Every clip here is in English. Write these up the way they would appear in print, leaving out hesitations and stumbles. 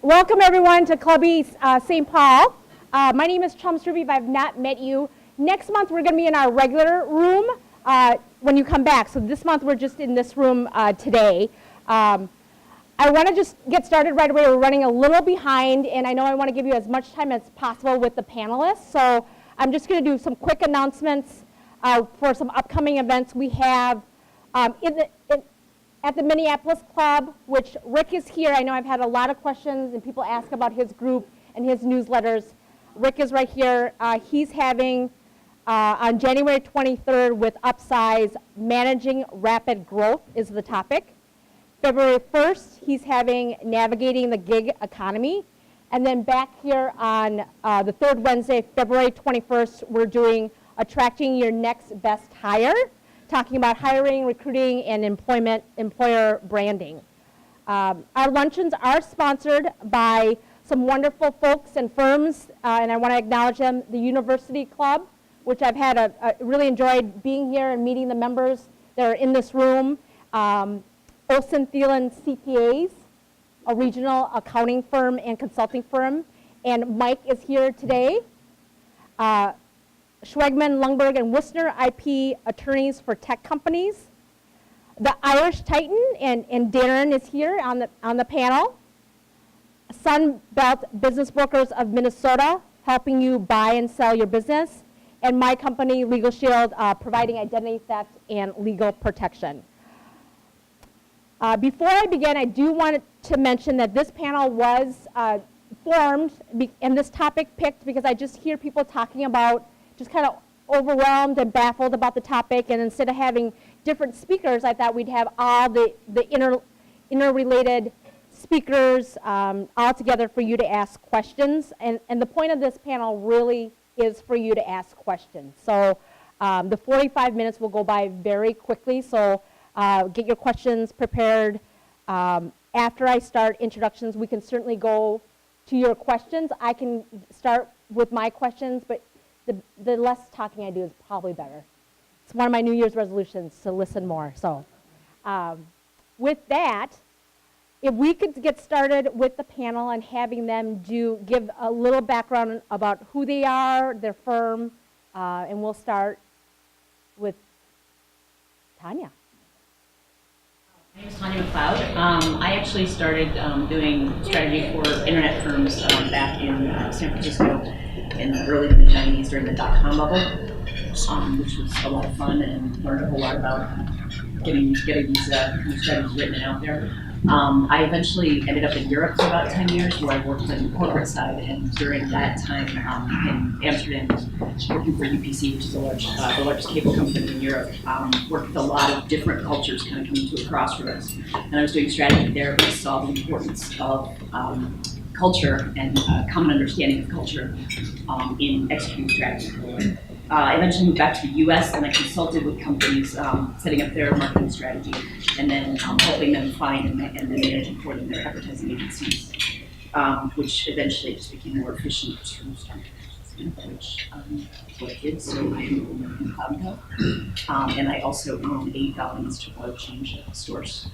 Welcome everyone to Club East St. Paul. My name is Chum Struby if I've not met you. Next month we're going to be in our regular room when you come back. So this month we're just in this room today. I want to just get started right away. We're running a little behind, and I know I want to give you as much time as possible with the panelists. So I'm just going to do some quick announcements for some upcoming events we have at the Minneapolis Club, which Rick is here. I know I've had a lot of questions and people ask about his group and his newsletters. Rick is right here. He's having on January 23rd with Upsize, Managing Rapid Growth is the topic. February 1st, he's having Navigating the Gig Economy. And then back here on the third Wednesday, February 21st, we're doing Attracting Your Next Best Hire, talking about hiring, recruiting, and employer branding. Our luncheons are sponsored by some wonderful folks and firms, and I want to acknowledge them. The University Club, which I've had really enjoyed being here and meeting the members that are in this room. Olson Thielen CPAs, a regional accounting firm and consulting firm, and Mike is here today. Schwegman, Lundberg, and Wissner IP attorneys for tech companies. The Irish Titan and Darin is here on the panel. Sunbelt Business Brokers of Minnesota, helping you buy and sell your business. And my company, Legal Shield, providing identity theft and legal protection. Before I begin, I do want to mention that this panel was formed and this topic picked because I just hear people talking about just kind of overwhelmed and baffled about the topic, and instead of having different speakers, I thought we'd have all the interrelated speakers all together for you to ask questions. And the point of this panel really is for you to ask questions. So the 45 minutes will go by very quickly, so get your questions prepared. After I start introductions, we can certainly go to your questions. I can start with my questions, but the less talking I do is probably better. It's one of my New Year's resolutions to listen more. So with that, if we could get started with the panel and having them give a little background about who they are, their firm, and we'll start with Tanya. My name is Tanya Macleod. I actually started doing strategy for internet firms back in San Francisco in the early 90s during the dot-com bubble, which was a lot of fun and learned a whole lot about getting these strategies written and out there. I eventually ended up in Europe for about 10 years where I worked on the corporate side, and during that time in Amsterdam, working for UPC, which is the largest cable company in Europe, worked with a lot of different cultures kind of coming to a crossroads. And I was doing strategy there, but I saw the importance of culture and common understanding of culture in executing strategy. I eventually moved back to the US and I consulted with companies setting up their marketing strategy and then helping them find and then managing for them their advertising agencies, which eventually just became more efficient to start which is what I did. So I own Cloud, and I also own 8 Valens to Oil Change stores.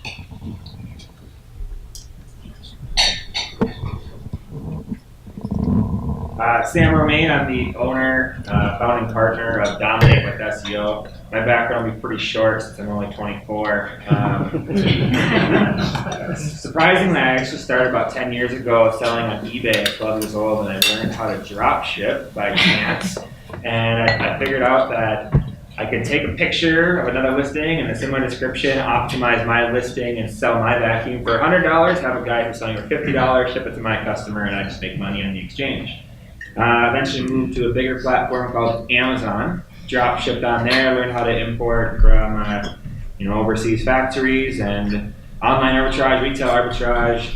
Sam Romain, I'm the owner, founding partner of Dominate with SEO. My background will be pretty short since I'm only 24. Surprisingly, I actually started about 10 years ago selling on eBay at 12 years old, and I learned how to drop ship by chance. And I figured out that I could take a picture of another listing and a similar description, optimize my listing, and sell my vacuum for $100, have a guy who's selling for $50, ship it to my customer, and I just make money on the exchange. Eventually moved to a bigger platform called Amazon, drop shipped on there, learned how to import from overseas factories and online arbitrage, retail arbitrage,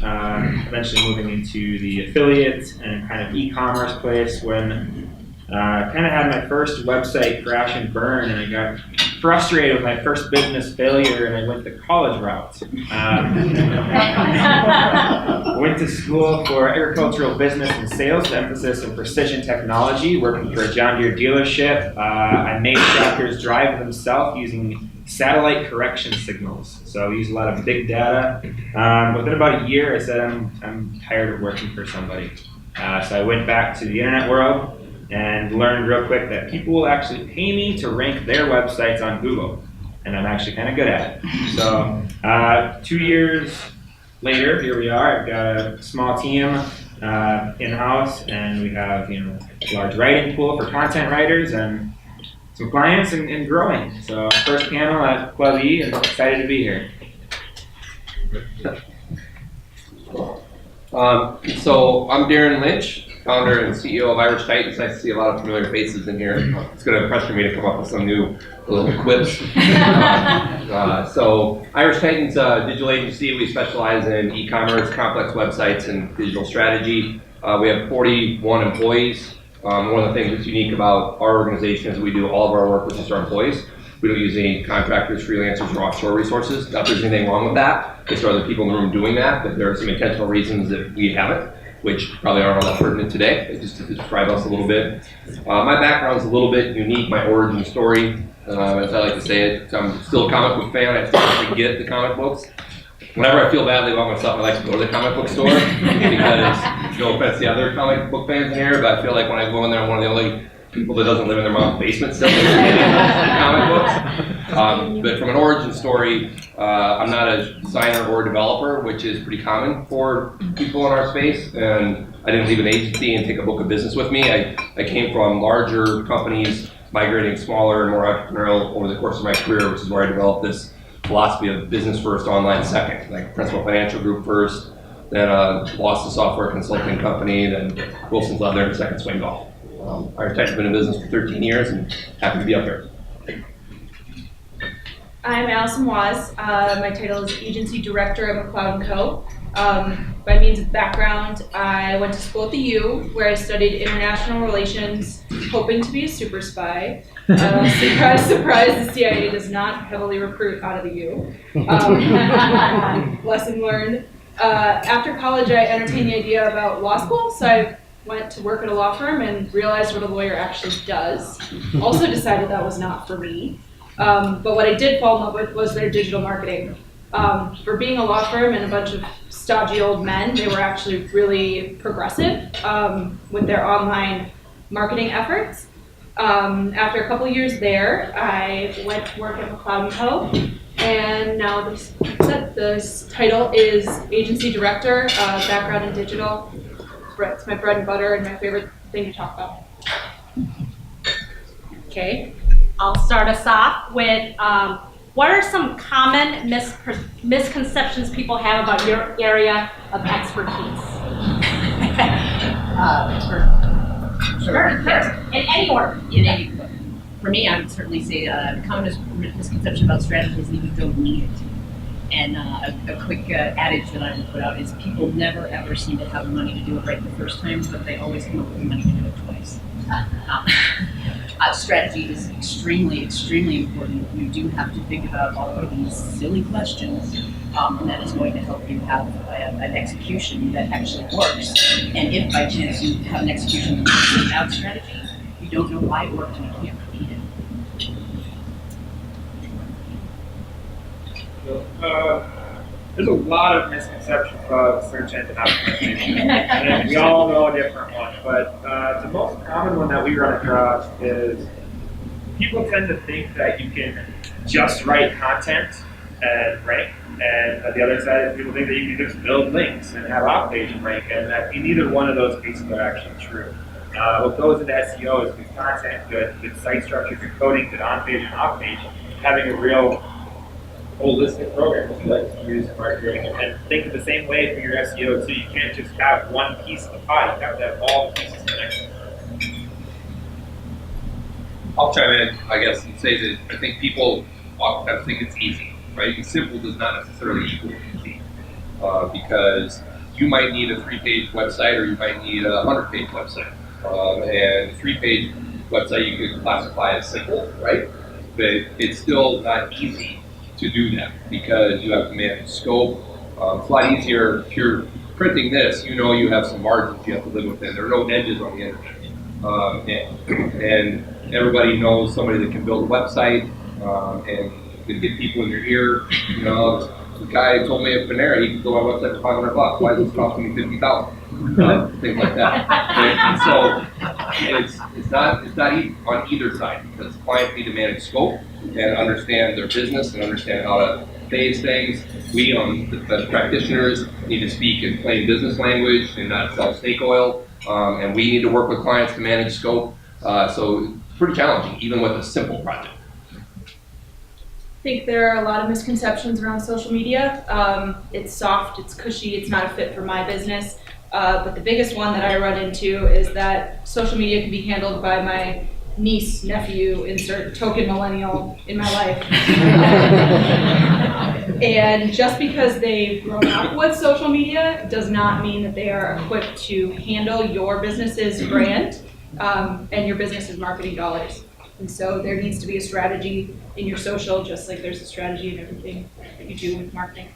eventually moving into the affiliate and kind of e-commerce place when kind of had my first website crash and burn, and I got frustrated with my first business failure, and I went the college route. Went to school for agricultural business and sales, with emphasis in precision technology, working for a John Deere dealership. I made tractors drive themselves using satellite correction signals. So we use a lot of big data. Within about a year, I said, I'm tired of working for somebody. So I went back to the internet world and learned real quick that people will actually pay me to rank their websites on Google. And I'm actually kind of good at it. So 2 years later, here we are. I've got a small team in-house, and we have a large writing pool for content writers and some clients and growing. So first panel at Club E, and I'm excited to be here. So I'm Darin Lynch, founder and CEO of Irish Titans. I see a lot of familiar faces in here. It's going to pressure me to come up with some new little quips. So Irish Titans, digital agency, we specialize in e-commerce, complex websites, and digital strategy. We have 41 employees. One of the things that's unique about our organization is we do all of our work with just our employees. We don't use any contractors, freelancers, or offshore resources. Not that there's anything wrong with that. There's other people in the room doing that, but there are some intentional reasons that we haven't, which probably aren't all that pertinent today, just to describe us a little bit. My background's a little bit unique, my origin story, as I like to say it. I'm still a comic book fan. I still have to get the comic books. Whenever I feel badly about myself, I like to go to the comic book store because, no offense to the other comic book fans in here, but I feel like when I go in there, I'm one of the only people that doesn't live in their mom's basement still comic books. But from an origin story, I'm not a designer or a developer, which is pretty common for people in our space. And I didn't leave an agency and take a book of business with me. I came from larger companies, migrating smaller and more entrepreneurial over the course of my career, which is where I developed this philosophy of business first, online second, like Principal Financial Group first, then Wasz, the software consulting company, then Wilson's Leather, and Second Swing Golf. Irish Titans has been in business for 13 years and happy to be up here. I'm Allison Wasz. My title is Agency Director at Macleod & Co. By means of background, I went to school at the U, where I studied international relations, hoping to be a super spy. Surprise, surprise, the CIA does not heavily recruit out of the U. Lesson learned. After college, I entertained the idea about law school, so I went to work at a law firm and realized what a lawyer actually does. Also decided that was not for me. But what I did fall in love with was their digital marketing. For being a law firm and a bunch of stodgy old men, they were actually really progressive with their online marketing efforts. After a couple years there, I went to work at Macleod & Co. And now this title is Agency Director, background in digital. It's my bread and butter and my favorite thing to talk about. Okay, I'll start us off with what are some common misconceptions people have about your area of expertise? Sure. In any order. For me, I would certainly say the common misconception about strategy is that you don't need it. And a quick adage that I would put out is people never ever seem to have the money to do it right the first time, but they always come up with the money to do it twice. Strategy is extremely, extremely important. You do have to think about all of these silly questions, and that is going to help you have an execution that actually works. And if by chance you have an execution that works without strategy, you don't know why it worked and you can't repeat it. There's a lot of misconceptions about search engine optimization, and we all know a different one, but the most common one that we run across is people tend to think that you can just write content and rank, and the other side is people think that you can just build links and have off-page rank, and that neither one of those cases are actually true. What goes into SEO is good content, good site structure, good coding, good on-page and off-page, having a real holistic program that you like to use in marketing, and think of the same way for your SEO too. You can't just have one piece of the pie, you have to have all the pieces connected. I'll chime in, I guess, and say that I think people oftentimes think it's easy, right? Simple does not necessarily equal easy, because you might need a 3-page website or you might need a 100-page website. And a 3-page website you could classify as simple, right? but it's still not easy to do that because you have to manage scope. It's a lot easier if you're printing this, you know you have some margins you have to live within. There are no edges on the internet. And everybody knows somebody that can build a website and can get people in your ear. You know, the guy told me at Panera he could build my website for $500. Why is this costing me $50,000? Things like that. And so it's not easy on either side because clients need to manage scope and understand their business and understand how to phase things. We, the practitioners, need to speak in plain business language and not sell snake oil. And we need to work with clients to manage scope. So it's pretty challenging, even with a simple project. I think there are a lot of misconceptions around social media. It's soft, it's cushy, it's not a fit for my business. But the biggest one that I run into is that social media can be handled by my niece, nephew, insert token millennial in my life. And just because they've grown up with social media does not mean that they are equipped to handle your business's brand and your business's marketing dollars. And so there needs to be a strategy in your social, just like there's a strategy in everything that you do with marketing.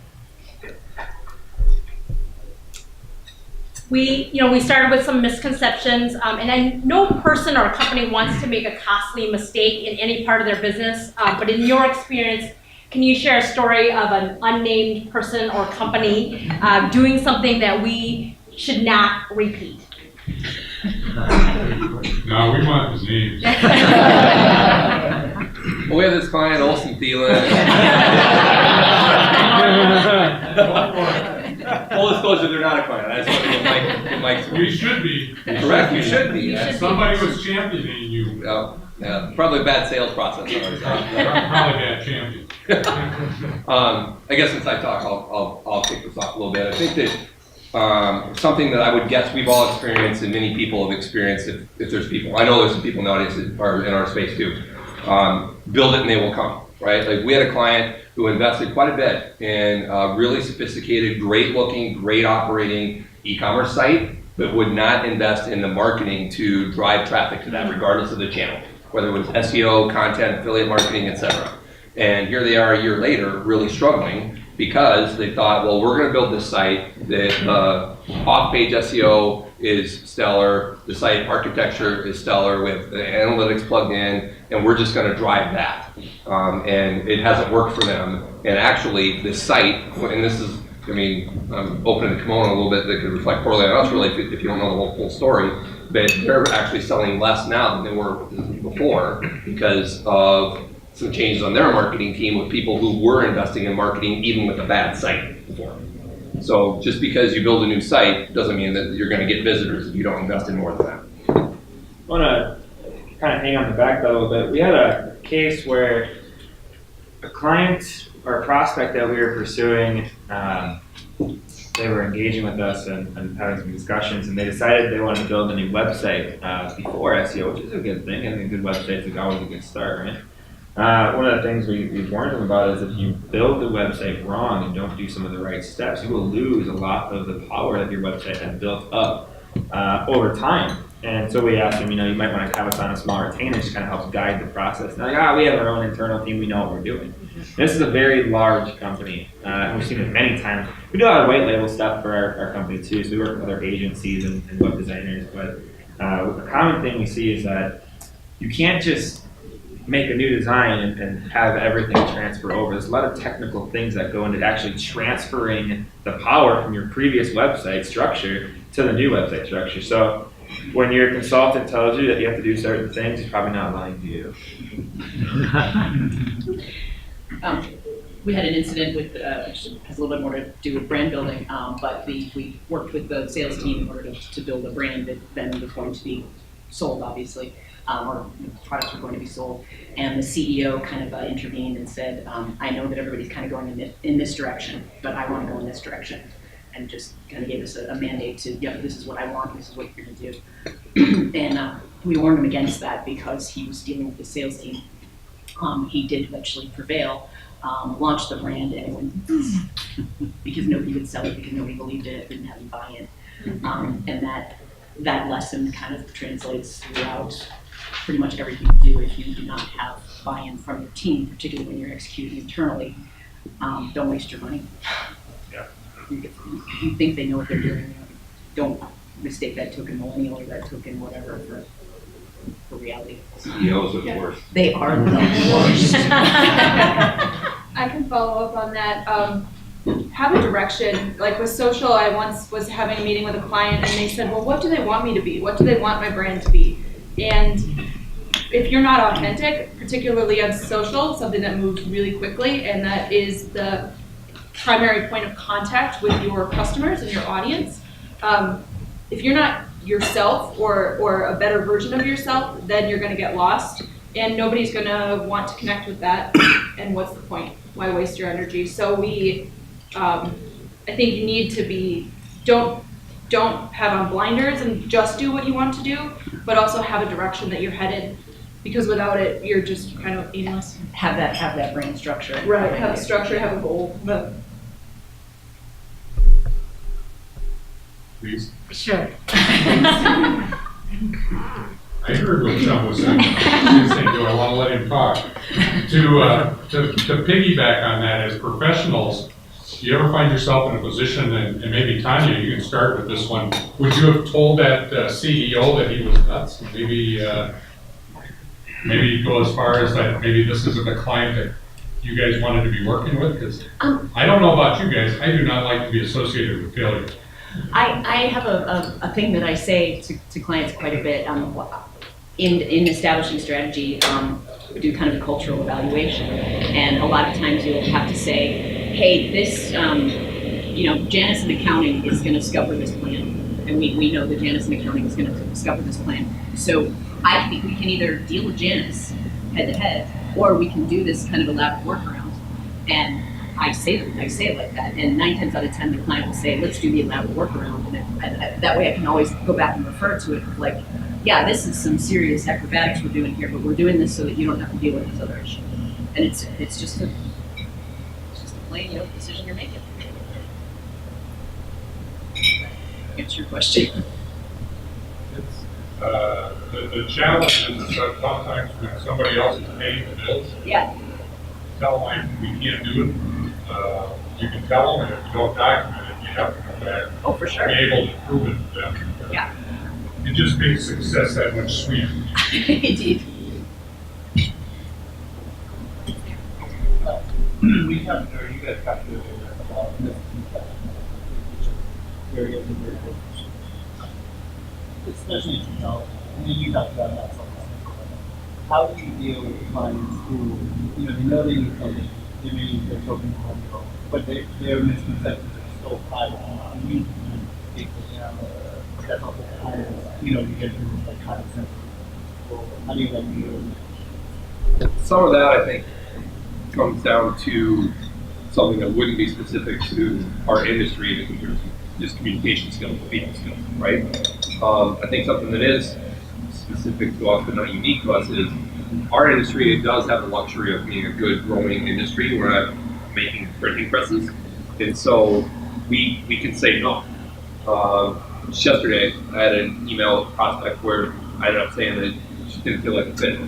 We started with some misconceptions, and I no person or company wants to make a costly mistake in any part of their business, but in your experience, can you share a story of an unnamed person or company doing something that we should not repeat? No, we want the names. Well, we have this client, Olsen Thielen. Full disclosure, they're not a client. I just want to get Mike. We should be. Correct, you should be. Yes. Somebody was championing you. Yeah, probably a bad sales process. Probably bad champion. I guess since I talk, I'll kick this off a little bit. I think that something that I would guess we've all experienced and many people have experienced if there's people. I know there's some people nowadays that are in our space too. Build it and they will come, right? Like we had a client who invested quite a bit in a really sophisticated, great looking, great operating e-commerce site, but would not invest in the marketing to drive traffic to that regardless of the channel, whether it was SEO, content, affiliate marketing, etc. And here they are a year later really struggling because they thought, well, we're going to build this site that off-page SEO is stellar, the site architecture is stellar with the analytics plugged in, and we're just going to drive that. And it hasn't worked for them. And actually, this site, and this is, I mean, I'm opening the kimono a little bit that could reflect poorly on us, really, if you don't know the whole full story, but they're actually selling less now than they were before because of some changes on their marketing team with people who were investing in marketing even with a bad site before. So just because you build a new site doesn't mean that you're going to get visitors if you don't invest in more than that. I want to kind of hang on the back a little bit. We had a case where a client or a prospect that we were pursuing, they were engaging with us and having some discussions, and they decided they wanted to build a new website before SEO, which is a good thing. I think a good website is always a good start, right? One of the things we warned them about is if you build the website wrong and don't do some of the right steps, you will lose a lot of the power that your website has built up over time. And so we asked them, you might want to have us on a small retainer, just kind of helps guide the process. Now, like, we have our own internal team, we know what we're doing. This is a very large company, and we've seen it many times. We do a lot of white label stuff for our company too, so we work with other agencies and web designers, but a common thing we see is that you can't just make a new design and have everything transfer over. There's a lot of technical things that go into actually transferring the power from your previous website structure to the new website structure. So when your consultant tells you that you have to do certain things, he's probably not lying to you. We had an incident with, which has a little bit more to do with brand building, but we worked with the sales team in order to build a brand that then was going to be sold, obviously. Or products were going to be sold, and the CEO kind of intervened and said, I know that everybody's kind of going in this direction, but I want to go in this direction, and just kind of gave us a mandate to, this is what I want, this is what you're going to do. And we warned him against that because he was dealing with the sales team. He did eventually prevail, launched the brand, and it went because nobody would sell it, because nobody believed in it, didn't have any buy-in. And that lesson kind of translates throughout pretty much everything you do if you do not have buy-in from your team, particularly when you're executing internally. Don't waste your money. Yeah. You think they know what they're doing. Don't mistake that token millennial or that token whatever for reality. CEOs are the worst. They are the worst. I can follow up on that. Have a direction. Like with social, I once was having a meeting with a client and they said, well, what do they want me to be? What do they want my brand to be? And if you're not authentic, particularly on social, something that moves really quickly, and that is the primary point of contact with your customers and your audience, if you're not yourself or a better version of yourself, then you're going to get lost, and nobody's going to want to connect with that. And what's the point? Why waste your energy? So I think you need to be, don't have on blinders and just do what you want to do, but also have a direction that you're headed, because without it, you're just kind of aimless. Have that brand structure. Right. Have a structure, have a goal. But Please. Sure. I heard what Chum was saying. I was saying, do I want to let him talk? To piggyback on that, as professionals, do you ever find yourself in a position, and maybe Tanya, you can start with this one, would you have told that CEO that he was nuts? Maybe go as far as that, maybe this isn't a client that you guys wanted to be working with? Because I don't know about you guys, I do not like to be associated with failure. I have a thing that I say to clients quite a bit. In establishing strategy, we do kind of a cultural evaluation, and a lot of times you'll have to say, hey, this, Janice in accounting is going to scupper this plan, and we know that Janice in accounting is going to scupper this plan. So I think we can either deal with Janice head to head, or we can do this kind of elaborate workaround. And I say it like that, and 9 times out of 10, the client will say, let's do the elaborate workaround, and that way I can always go back and refer to it like, yeah, this is some serious acrobatics we're doing here, but we're doing this so that you don't have to deal with this other issue. And it's just a plain decision you're making. Answer your question. The challenge is that sometimes when somebody else is paying the bills, Yeah. tell them we can't do it. You can tell them, and if you don't document it, you have to come back. Oh, for sure. Be able to prove it to them. Yeah. It just makes success that much sweeter. Indeed. We talked, or you guys talked earlier about misconceptions, very good, very good. Especially in technology. I mean, you talked about that sometimes. How do you deal with clients who, they know they need something, they may need their token portfolio, but their misconceptions are so high on you take it down. That's also kind of, you get into this like kind of sense. Well, how do you like deal with it? Some of that, I think, comes down to something that wouldn't be specific to our industry in terms of just communication skills, people skills, right? I think something that is specific to us but not unique to us is our industry. It does have the luxury of being a good growing industry. We're not making printing presses, and so we can say no. Just yesterday, I had an email prospect where I ended up saying that it just didn't feel like a fit,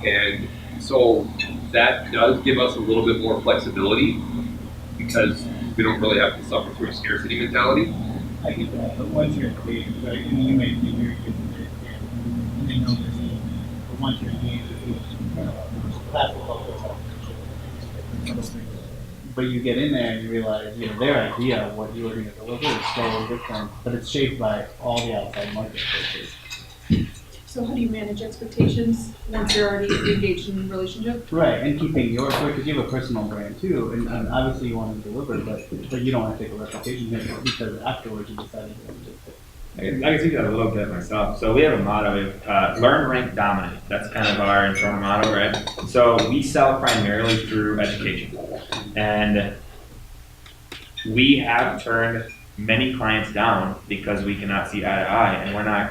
and so that does give us a little bit more flexibility because we don't really have to suffer through a scarcity mentality. I get that, but once you're engaged, right, and you may be very good at it, and they know this, but once you're engaged, that's but you get in there and you realize, their idea of what you were going to deliver is so different, but it's shaped by all the outside market forces. So how do you manage expectations once you're already engaged in a relationship? Right, and keeping your, because you have a personal brand too, and obviously you want to deliver, but you don't want to take a reputation hit because afterwards you decided to do it. I can see that a little bit myself. So we have a motto of learn, rank, dominate. That's kind of our internal motto, right? So we sell primarily through education. And we have turned many clients down because we cannot see eye to eye, and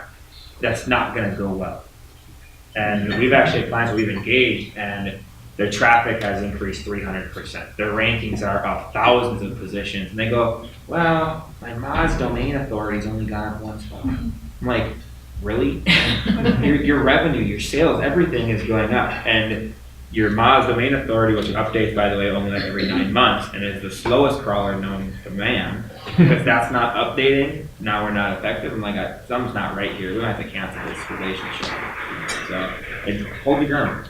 that's not going to go well. And we've actually had clients we've engaged, and their traffic has increased 300%. Their rankings are up thousands of positions, and they go, well, my Moz domain authority's only gone up one spot. I'm like, really? your revenue, your sales, everything is going up. And your Moz domain authority, which updates, by the way, only like every 9 months, and is the slowest crawler known to man. Because that's not updating, now we're not effective. I'm like, something's not right here. We don't have to cancel this relationship. So, hold your ground.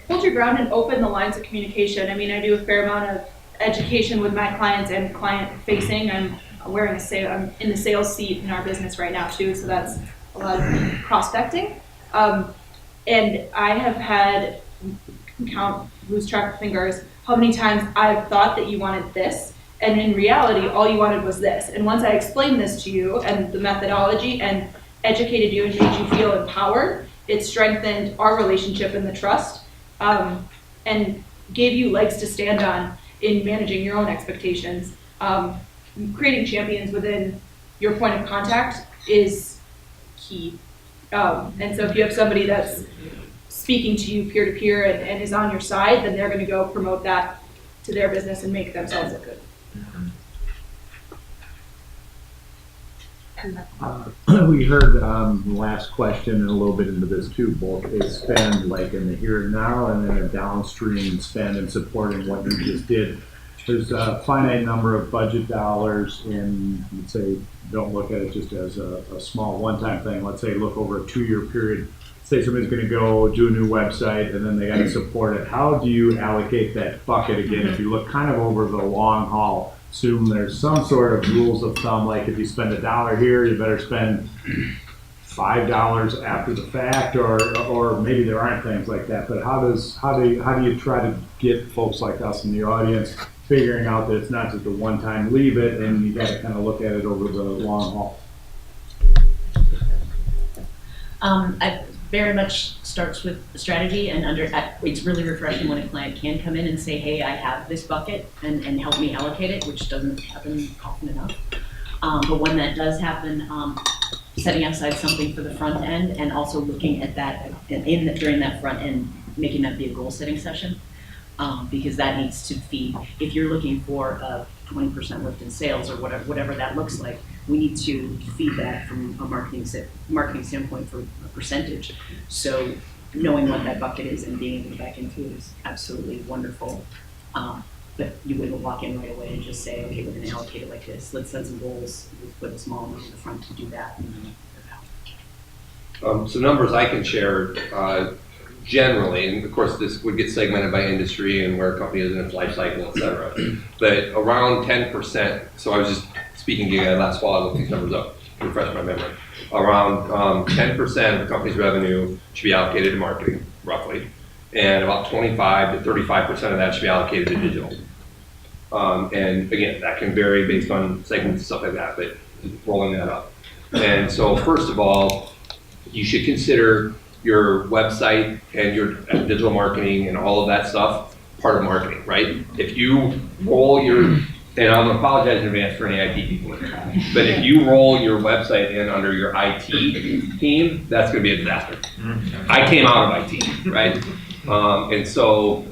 Hold your ground and open the lines of communication. I mean, I do a fair amount of education with my clients and client facing. I'm in the sales seat in our business right now too, so that's a lot of prospecting. And I have had, lose track of fingers, how many times I've thought that you wanted this, and in reality, all you wanted was this. And once I explained this to you and the methodology and educated you and made you feel empowered, it strengthened our relationship and the trust, and gave you legs to stand on in managing your own expectations. Creating champions within your point of contact is key. And so if you have somebody that's speaking to you peer-to-peer and is on your side, then they're going to go promote that to their business and make themselves look good. We heard the last question and a little bit into this too, both a spend like in the here and now and then a downstream spend in supporting what you just did. There's a finite number of budget dollars in, let's say, don't look at it just as a small one-time thing. Let's say look over a 2-year period. Say somebody's going to go do a new website and then they got to support it. How do you allocate that bucket again? If you look kind of over the long haul, assume there's some sort of rules of thumb, like if you spend $1 here, you better spend $5 after the fact, or maybe there aren't things like that. But how do you try to get folks like us in the audience figuring out that it's not just a one-time leave it, and you got to kind of look at it over the long haul? It very much starts with strategy, and it's really refreshing when a client can come in and say, hey, I have this bucket, and help me allocate it, which doesn't happen often enough. But when that does happen, setting aside something for the front end and also looking at that during that front end, making that be a goal setting session. Because that needs to feed. If you're looking for a 20% lift in sales or whatever that looks like, we need to feed that from a marketing standpoint for a percentage. So knowing what that bucket is and being able to back into it is absolutely wonderful. But you wouldn't walk in right away and just say, okay, we're going to allocate it like this. Let's set some goals. Let's put a small amount in the front to do that. So numbers I can share. Generally, and of course this would get segmented by industry and where a company is in its life cycle, et cetera, but around 10%, so I was just speaking to you guys last fall, I looked these numbers up to refresh my memory. Around 10% of the company's revenue should be allocated to marketing, roughly, and about 25 to 35% of that should be allocated to digital. And again, that can vary based on segments and stuff like that, but rolling that up. And so first of all, you should consider your website and your digital marketing and all of that stuff part of marketing, right? If you roll your, and I'm gonna apologize in advance for any IT people in there, but if you roll your website in under your IT team, that's gonna be a disaster. I came out of IT, right? And so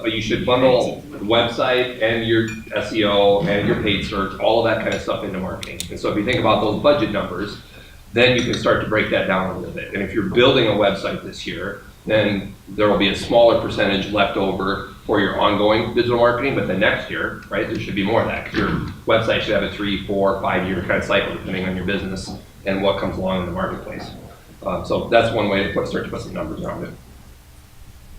you should bundle the website and your SEO and your paid search, all of that kind of stuff into marketing. And so if you think about those budget numbers, then you can start to break that down a little bit. And if you're building a website this year, then there will be a smaller percentage left over for your ongoing digital marketing, but the next year, right, there should be more of that. Because your website should have a 3, 4, 5 year kind of cycle depending on your business and what comes along in the marketplace. So that's one way to start to put some numbers around it.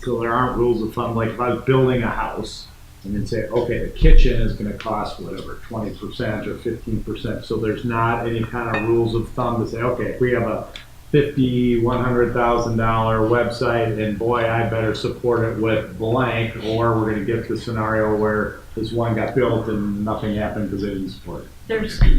So there aren't rules of thumb, like if I was building a house and then say, okay, the kitchen is going to cost whatever, 20% or 15%. So there's not any kind of rules of thumb to say, okay, if we have a $50,000, $100,000 website, and boy, I better support it with blank, or we're going to get the scenario where this one got built and nothing happened because they didn't support it.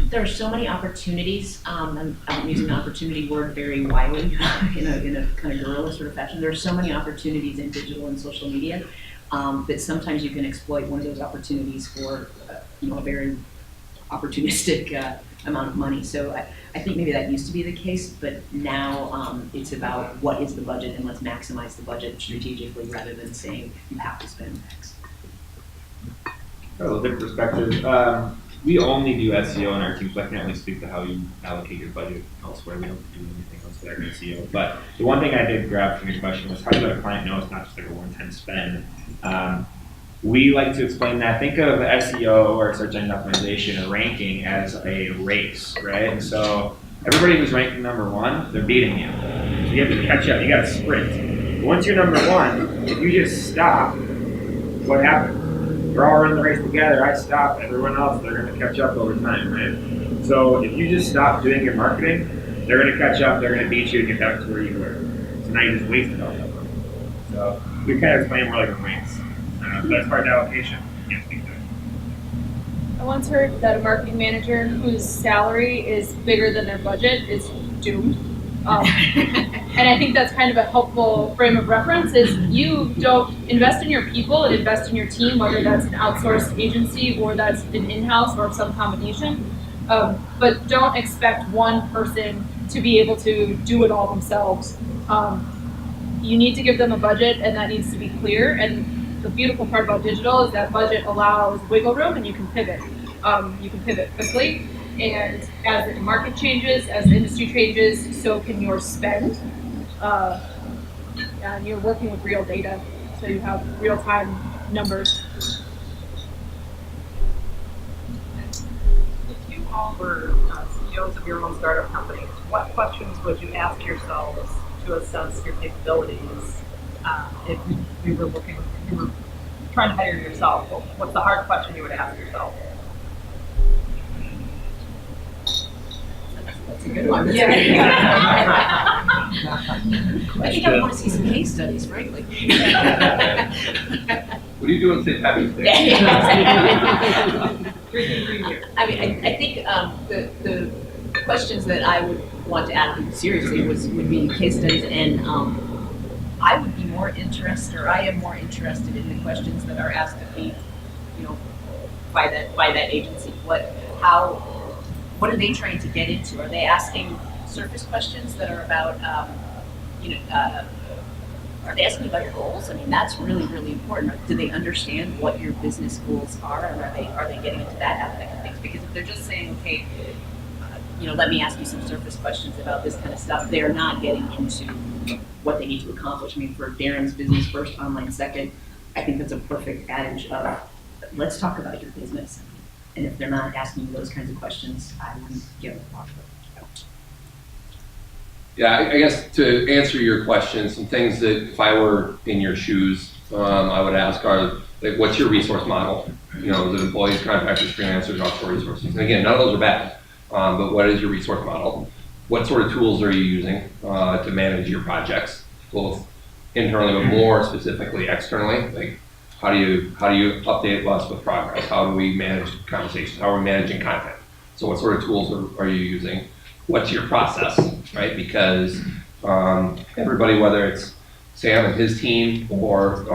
There's so many opportunities. I'm using the opportunity word very widely in a kind of guerrilla sort of fashion. There's so many opportunities in digital and social media. But sometimes you can exploit one of those opportunities for a very opportunistic amount of money. So I think maybe that used to be the case, but now it's about what is the budget and let's maximize the budget strategically rather than saying you have to spend X. A little different perspective. we only do SEO on our team, so I can't really speak to how you allocate your budget elsewhere. We don't do anything else with our SEO. But the one thing I did grab from your question was how do you let a client know it's not just like a one-time spend? We like to explain that. Think of SEO or search engine optimization or ranking as a race, right? And so everybody who's ranking number one, they're beating you. So you have to catch up. You got to sprint. Once you're number one, if you just stop, what happens? We're all running the race together. I stop. Everyone else, they're going to catch up over time, right? So if you just stop doing your marketing, they're going to catch up. They're going to beat you and get back to where you were. So now you just wasted all that money. So we kind of explain more like a race. That's part of allocation. Can't speak to it. I once heard that a marketing manager whose salary is bigger than their budget is doomed. And I think that's kind of a helpful frame of reference is you don't invest in your people and invest in your team, whether that's an outsourced agency or that's an in-house or some combination. But don't expect one person to be able to do it all themselves. You need to give them a budget and that needs to be clear. And the beautiful part about digital is that budget allows wiggle room and you can pivot. You can pivot quickly. And as the market changes, as the industry changes, so can your spend. And you're working with real data, so you have real-time numbers. If you all were CEOs of your own startup companies, what questions would you ask yourselves to assess your capabilities? If you were trying to hire yourself, what's the hard question you would ask yourself? That's a good one. Yeah. I think I want to see some case studies, frankly. What do you do in St. Patrick's Day? I mean, I think the questions that I would want to ask them seriously would be case studies, and I would be more interested, or I am more interested in the questions that are asked of me, by that agency. What are they trying to get into? Are they asking surface questions that are about, are they asking about your goals? I mean, that's really, really important. Do they understand what your business goals are, and are they getting into that aspect of things? Because if they're just saying, okay, let me ask you some surface questions about this kind of stuff, they're not getting into what they need to accomplish. I mean, for Darin's business first, online second, I think that's a perfect adage of, let's talk about your business. And if they're not asking you those kinds of questions, I wouldn't give a thought to it. Yeah, I guess to answer your question, some things that if I were in your shoes, I would ask are, like, what's your resource model? Is it employees, contractors, freelancers, offshore resources? And again, none of those are bad, but what is your resource model? What sort of tools are you using to manage your projects, both internally, but more specifically externally? Like, how do you update us with progress? How do we manage conversations? How are we managing content? So what sort of tools are you using? What's your process, right? Because everybody, whether it's Sam and his team or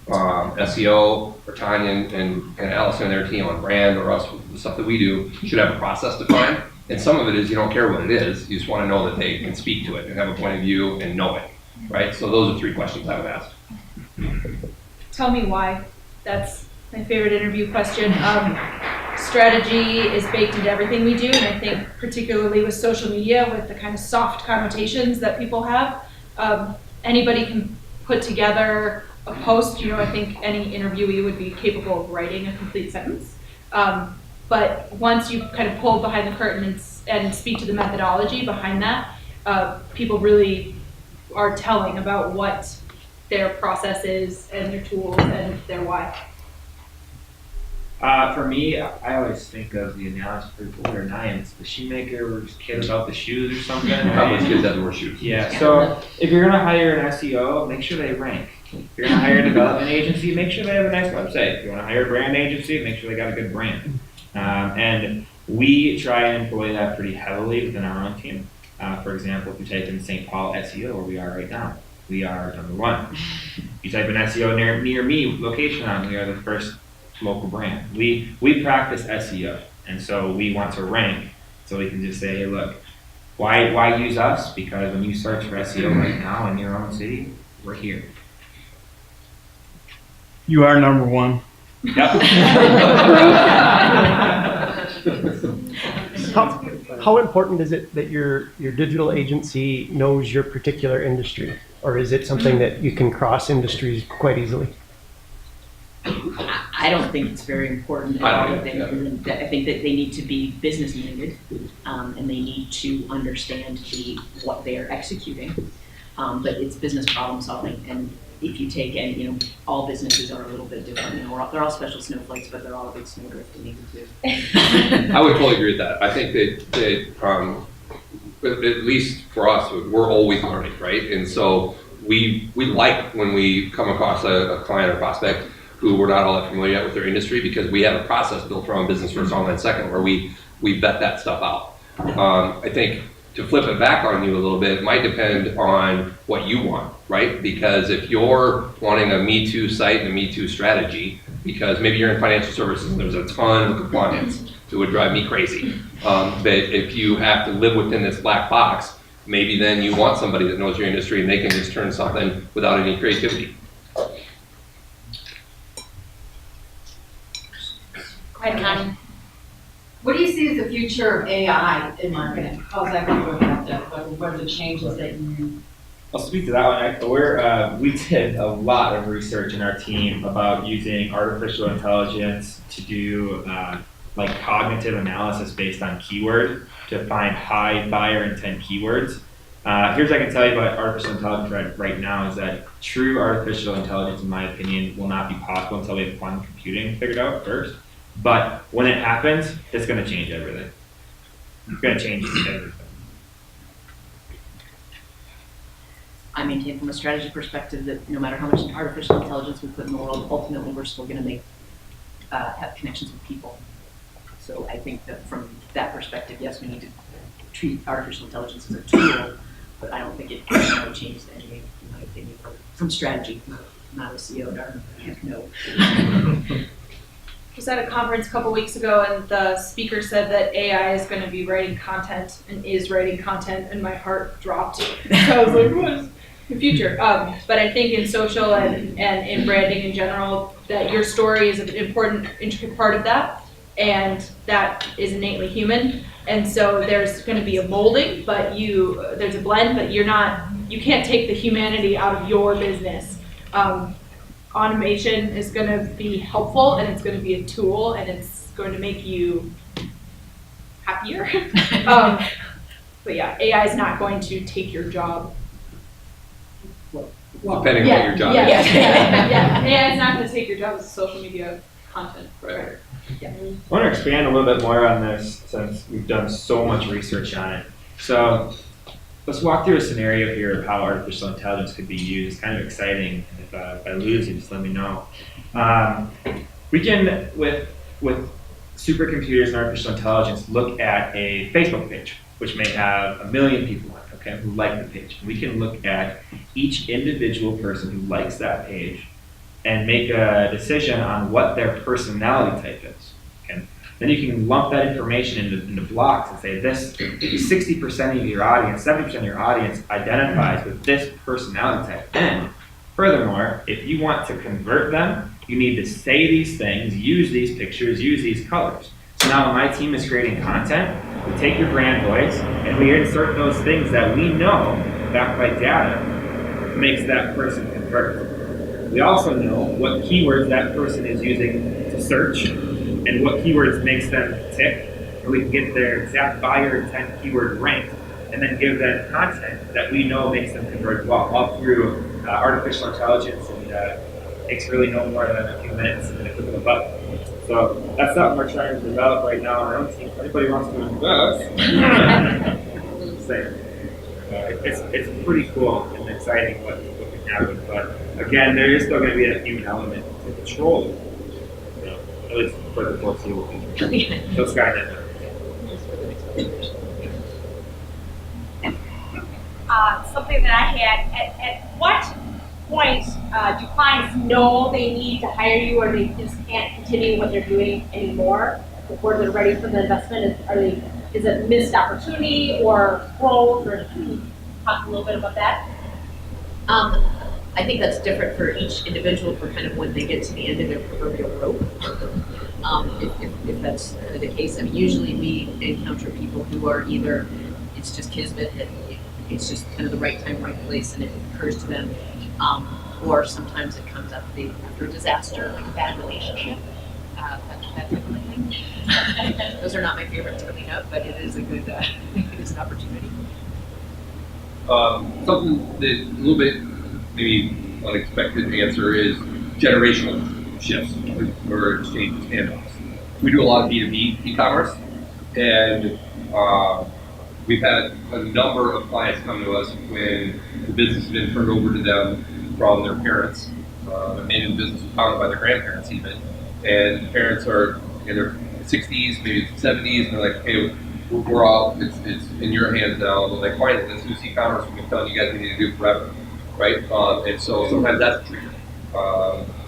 SEO or Tanya and Allison and their team on brand, or us with the stuff that we do, should have a process defined. And some of it is you don't care what it is, you just want to know that they can speak to it and have a point of view and know it, right? So those are 3 questions I would ask. Tell me why. That's my favorite interview question. Strategy is baked into everything we do, and I think particularly with social media, with the kind of soft connotations that people have, anybody can put together a post. I think any interviewee would be capable of writing a complete sentence. But once you kind of pull behind the curtain and speak to the methodology behind that, people really are telling about what their process is and their tools and their why. For me, I always think of the analogy for people who are 9. It's the shoemaker or kid about the shoes or something. How much kids have to wear shoes? Yeah, so if you're going to hire an SEO, make sure they rank. If you're going to hire a development agency, make sure they have a nice website. If you want to hire a brand agency, make sure they got a good brand. And we try and employ that pretty heavily within our own team. For example, if you type in St. Paul SEO, where we are right now, we are number 1. You type in SEO near me location on, we are the first local brand. We practice SEO, and so we want to rank, so we can just say, hey, look, why use us? Because when you search for SEO right now in your own city, we're here. You are number 1. Yep. how important is it that your digital agency knows your particular industry? Or is it something that you can cross industries quite easily? I don't think it's very important at all. I think that they need to be business minded, and they need to understand what they are executing. But it's business problem solving, and if you take any, all businesses are a little bit different. They're all special snowflakes, but they're all a big snowdrift in even too. I would totally agree with that. I think that at least for us, we're always learning, right? And so we like when we come across a client or prospect who we're not all that familiar with their industry, because we have a process built around business first, online second, where we vet that stuff out. I think to flip it back on you a little bit, it might depend on what you want, right? Because if you're wanting a Me Too site and a Me Too strategy, because maybe you're in financial services and there's a ton of compliance, it would drive me crazy. But if you have to live within this black box, maybe then you want somebody that knows your industry and they can just turn something without any creativity. What do you see as the future of AI in marketing? How's that going to affect it? What are the changes that you... I'll speak to that one. We did a lot of research in our team about using artificial intelligence to do cognitive analysis based on keyword to find high buyer intent keywords. Here's what I can tell you about artificial intelligence right now is that true artificial intelligence, in my opinion, will not be possible until we have quantum computing figured out first. But when it happens, it's going to change everything. It's going to change everything. I maintain from a strategy perspective that no matter how much artificial intelligence we put in the world, ultimately we're still going to have connections with people. So I think that from that perspective, yes, we need to treat artificial intelligence as a tool, but I don't think it can change anything, in my opinion, from strategy. Not a CEO, Darin. No. I was at a conference a couple weeks ago, and the speaker said that AI is going to be writing content and is writing content, and my heart dropped. So I was like, what is the future? But I think in social and in branding in general, that your story is an important, intricate part of that, and that is innately human. And so there's going to be a molding, but there's a blend, but you can't take the humanity out of your business. Automation is going to be helpful, and it's going to be a tool, and it's going to make you happier. But yeah, AI is not going to take your job. Depending on what your job is. Yeah. AI is not going to take your job as a social media content writer. Yeah. I want to expand a little bit more on this since we've done so much research on it. So let's walk through a scenario here of how artificial intelligence could be used. It's kind of exciting. And if I lose you, just let me know. We can, with supercomputers and artificial intelligence, look at a Facebook page, which may have 1 million people on it, okay, who like the page. We can look at each individual person who likes that page and make a decision on what their personality type is. Okay? Then you can lump that information into blocks and say this 60% of your audience, 70% of your audience identifies with this personality type. And furthermore, if you want to convert them, you need to say these things, use these pictures, use these colors. So now when my team is creating content, we take your brand voice and we insert those things that we know, backed by data, makes that person convert. We also know what keywords that person is using to search and what keywords makes them tick, and we can get their exact buyer intent keyword ranked, and then give them content that we know makes them convert well, all through artificial intelligence, and takes really no more than a few minutes and a click of a button. So that's something we're trying to develop right now on our own team. If anybody wants to invest, it's pretty cool and exciting what can happen. But again, there is still going to be a human element to control it. At least for the foreseeable future. So Skynet. Something that I had, at what point do clients know they need to hire you, or they just can't continue what they're doing anymore before they're ready for the investment? Is it missed opportunity or growth, or can you talk a little bit about that? I think that's different for each individual for kind of when they get to the end of their proverbial rope. If that's the case, I mean, usually we encounter people who are either, it's just kismet and it's just kind of the right time, right place, and it occurs to them, or sometimes it comes up after a disaster, like a bad relationship, that type of thing. Those are not my favorite to clean up, but it is a good, it is an opportunity. Something that a little bit maybe unexpected answer is generational shifts or exchange handoffs. We do a lot of B2B e-commerce, and we've had a number of clients come to us when the business has been turned over to them from their parents. Maybe the business was founded by their grandparents even, and the parents are in their 60s, maybe 70s, and they're like, hey, we're all, it's in your hands now. They're like, fine, let's do e-commerce. We've been telling you guys we need to do forever, right? And so sometimes that's a trigger.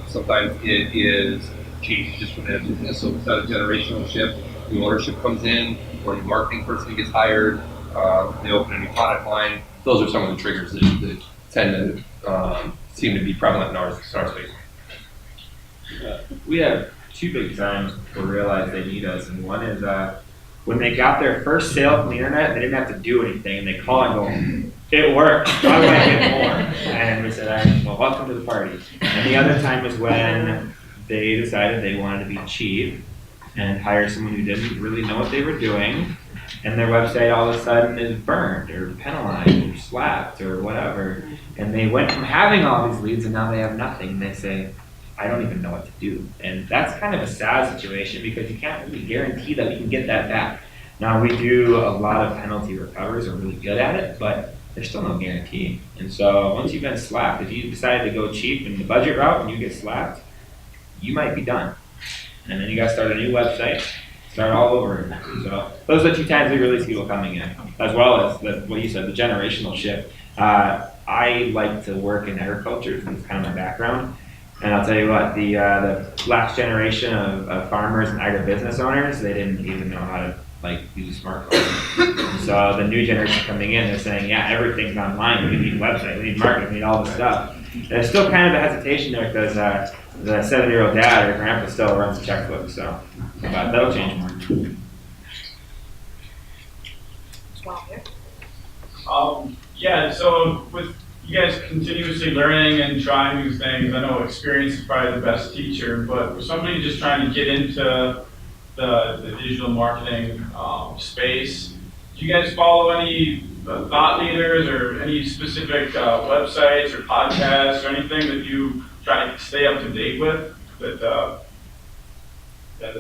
Sometimes it is change just from that business. So it's not a generational shift. New ownership comes in, or a new marketing person gets hired. They open a new product line. Those are some of the triggers that tend to seem to be prevalent in our space. We have two big times people realize they need us, and one is when they got their first sale from the internet, they didn't have to do anything, and they call and go, it worked, why would I get more? And we said, all right, well, welcome to the party. And the other time is when they decided they wanted to be cheap and hire someone who didn't really know what they were doing, and their website all of a sudden is burned or penalized or slapped or whatever. And they went from having all these leads and now they have nothing. And they say, I don't even know what to do. And that's kind of a sad situation because you can't really guarantee that we can get that back. Now we do a lot of penalty recovers, we're really good at it, but there's still no guarantee. And so once you've been slapped, if you decide to go cheap in the budget route and you get slapped, you might be done. And then you gotta start a new website, start all over again. So those are the two times we really see people coming in, as well as what you said, the generational shift. I like to work in agriculture, that's kind of my background. And I'll tell you what, the last generation of farmers and agribusiness owners, they didn't even know how to use a smartphone. So the new generation coming in, they're saying, yeah, everything's online. We need a website, we need marketing, we need all this stuff. And there's still kind of a hesitation there because the 7-year-old dad or grandpa still runs the checkbook. So that'll change more. Yeah, so with you guys continuously learning and trying new things, I know experience is probably the best teacher, but for somebody just trying to get into the digital marketing space, do you guys follow any thought leaders or any specific websites or podcasts or anything that you try to stay up to date with that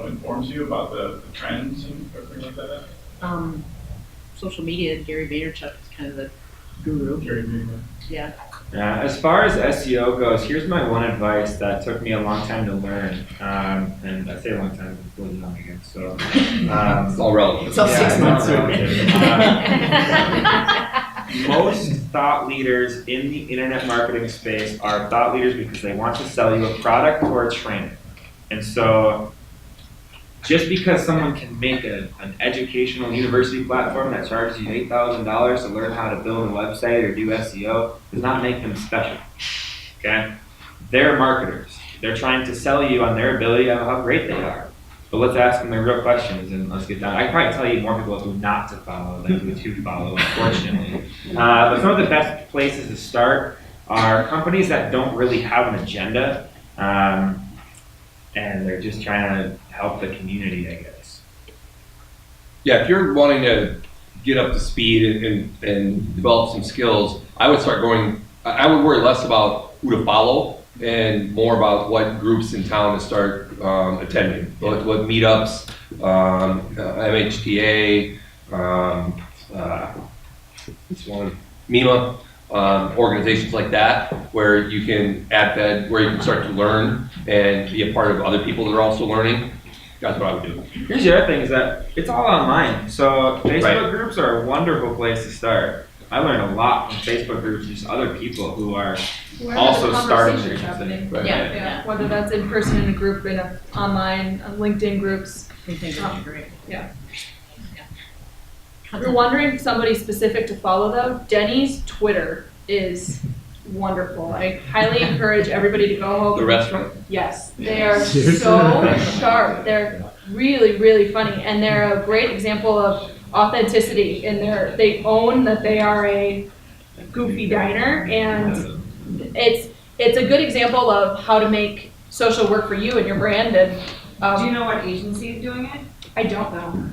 informs you about the trends and everything like that? Social media, Gary Vaynerchuk is kind of the guru. Gary Vaynerchuk. Yeah. As far as SEO goes, here's my one advice that took me a long time to learn. And I say a long time, it's really long again. So it's all relevant. It's all 6 months. Most thought leaders in the internet marketing space are thought leaders because they want to sell you a product or a training. And so just because someone can make an educational university platform that charges you $8,000 to learn how to build a website or do SEO does not make them special, okay? They're marketers. They're trying to sell you on their ability of how great they are. But let's ask them the real questions and let's get down. I can probably tell you more people who not to follow than who to follow, unfortunately. But some of the best places to start are companies that don't really have an agenda and they're just trying to help the community, I guess. Yeah, if you're wanting to get up to speed and develop some skills, I would start going, I would worry less about who to follow and more about what groups in town to start attending. What meetups, MHTA, this one, MEMA, organizations like that, where you can where you can start to learn and be a part of other people that are also learning. That's what I would do. Here's the other thing is that it's all online. So Facebook groups are a wonderful place to start. I learned a lot from Facebook groups, just other people who are also starting their happening. Right. Yeah. Whether that's in person in a group, in a online, LinkedIn groups. LinkedIn would be great. Yeah. If you're wondering somebody specific to follow though, Denny's Twitter is wonderful. I highly encourage everybody to go home. The restaurant? Yes, they are so sharp. They're really, really funny, and they're a great example of authenticity. And they own that they are a goofy diner, and it's a good example of how to make social work for you and your brand. And Do you know what agency is doing it? I don't know.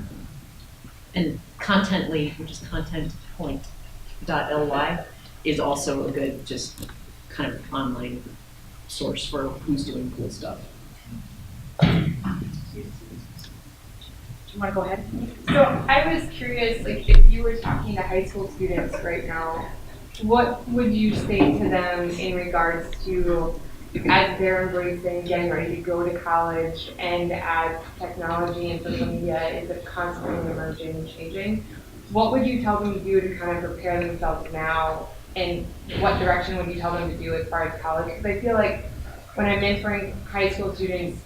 And Contently, which is contentpoint.ly, is also a good just kind of online source for who's doing cool stuff. Do you want to go ahead? So I was curious, like, if you were talking to high school students right now, what would you say to them in regards to, as they're embracing getting ready to go to college, and as technology and social media is constantly emerging and changing, what would you tell them to do to kind of prepare themselves now, and what direction would you tell them to do as far as college? Because I feel like when I'm mentoring high school students,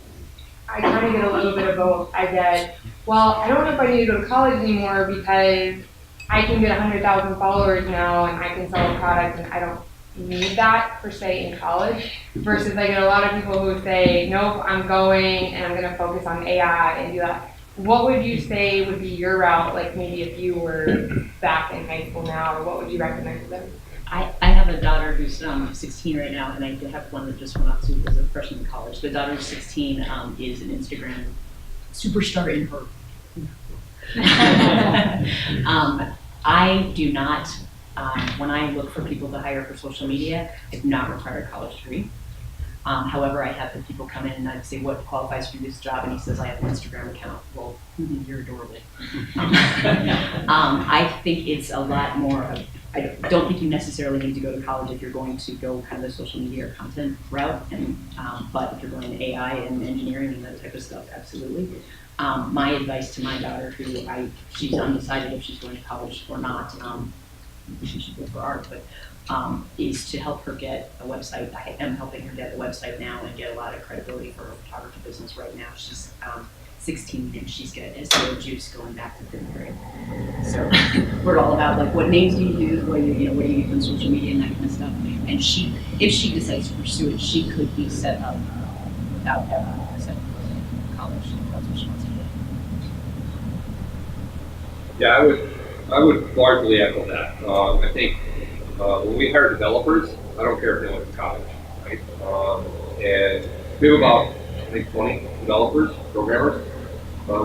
I kind of get a little bit of both. I get, well, I don't know if I need to go to college anymore because I can get 100,000 followers now and I can sell a product and I don't need that per se in college. Versus I get a lot of people who say, nope, I'm going and I'm going to focus on AI and do that. What would you say would be your route, like maybe if you were back in high school now, or what would you recommend to them? I have a daughter who's 16 right now, and I have one that just went off to as a freshman in college. The daughter who's 16 is an Instagram superstar in her. I do not, when I look for people to hire for social media, I do not require a college degree. However, I have the people come in and I say, what qualifies for this job? And he says, I have an Instagram account. Well, you're adorable. I think it's a lot more of, I don't think you necessarily need to go to college if you're going to go kind of the social media or content route. And but if you're going to AI and engineering and that type of stuff, absolutely. My advice to my daughter, who she's undecided if she's going to college or not, she should go for art, but is to help her get a website. I am helping her get a website now and get a lot of credibility for her photography business right now. She's 16 and she's got SEO juice going back to 5th grade. So we're all about like what names do you use, what do you use on social media and that kind of stuff. And if she decides to pursue it, she could be set up without ever set up college. That's what she wants to do. Yeah, I would largely echo that. I think when we hire developers, I don't care if they went to college, right? And we have about, I think, 20 developers, programmers.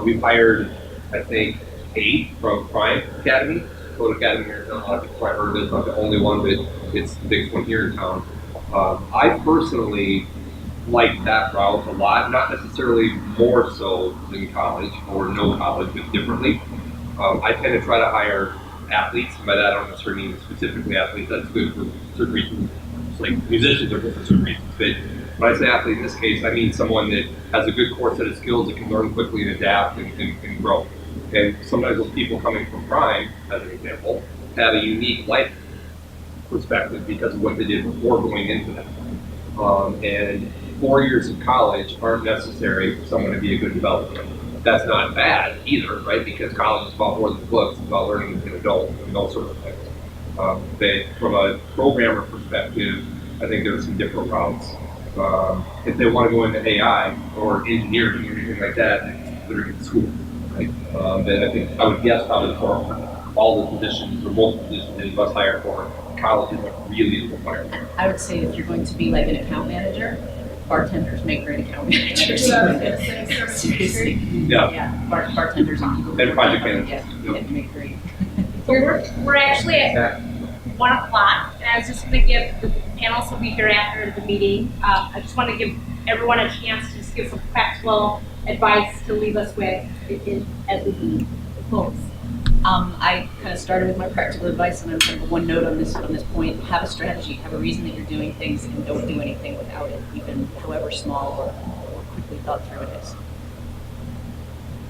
We've hired, I think, 8 from Prime Academy. Code Academy here in town. A lot of people probably heard of it. It's not the only one, but it's the biggest one here in town. I personally like that route a lot, not necessarily more so than college or no college, but differently. I tend to try to hire athletes, and by that I don't necessarily mean specifically athletes. That's good for certain reasons. It's like musicians are good for certain reasons, but when I say athlete in this case, I mean someone that has a good core set of skills that can learn quickly and adapt and grow. And sometimes those people coming from Prime, as an example, have a unique life perspective because of what they did before going into that. And 4 years of college aren't necessary for someone to be a good developer. That's not bad either, right? Because college is about more than books, it's about learning as an adult and those sorts of things. But from a programmer perspective, I think there's some different routes. If they want to go into AI or engineering or anything like that, they're in school, right? But I think I would guess probably for all the positions or most positions that you must hire for, college isn't really a requirement. I would say if you're going to be like an account manager, bartenders make great account managers. Seriously. Yeah. Bartenders and people. And project managers. Yeah, make great. So we're actually at 1 o'clock, and I was just going to give the panelists will be here after the meeting. I just want to give everyone a chance to just give some practical advice to leave us with as we close. I kind of started with my practical advice, and I'm kind of one note on this point. Have a strategy, have a reason that you're doing things, and don't do anything without it, even however small or quickly thought through it is.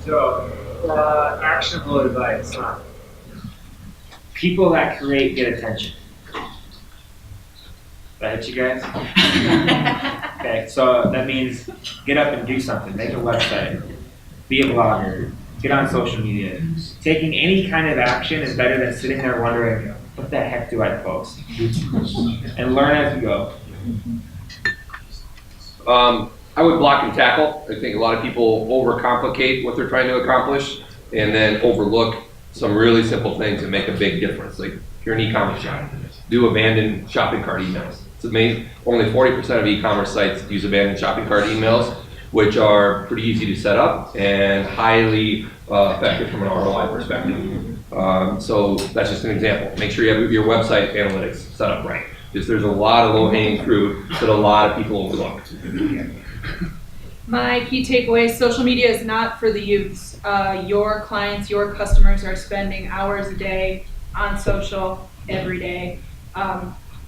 So, actionable advice. People that create get attention. That hit you guys? Okay, so that means get up and do something. Make a website. Be a blogger. Get on social media. Taking any kind of action is better than sitting there wondering, what the heck do I post? And learn as you go. I would block and tackle. I think a lot of people overcomplicate what they're trying to accomplish and then overlook some really simple things that make a big difference. Like if you're an e-commerce shop, do abandoned shopping cart emails. It's amazing. Only 40% of e-commerce sites use abandoned shopping cart emails, which are pretty easy to set up and highly effective from an ROI perspective. So that's just an example. Make sure you have your website analytics set up right. Because there's a lot of low-hanging fruit that a lot of people overlook. My key takeaway, social media is not for the youths. Your clients, your customers are spending hours a day on social every day.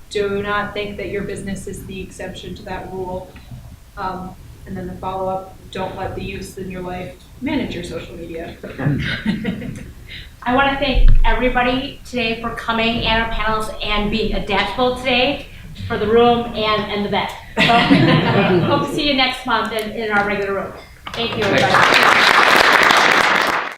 Do not think that your business is the exception to that rule. And then the follow-up, don't let the youths in your life manage your social media. I want to thank everybody today for coming and our panels and being adaptable today for the room and the vet. So, hope to see you next month in our regular room. Thank you, everybody.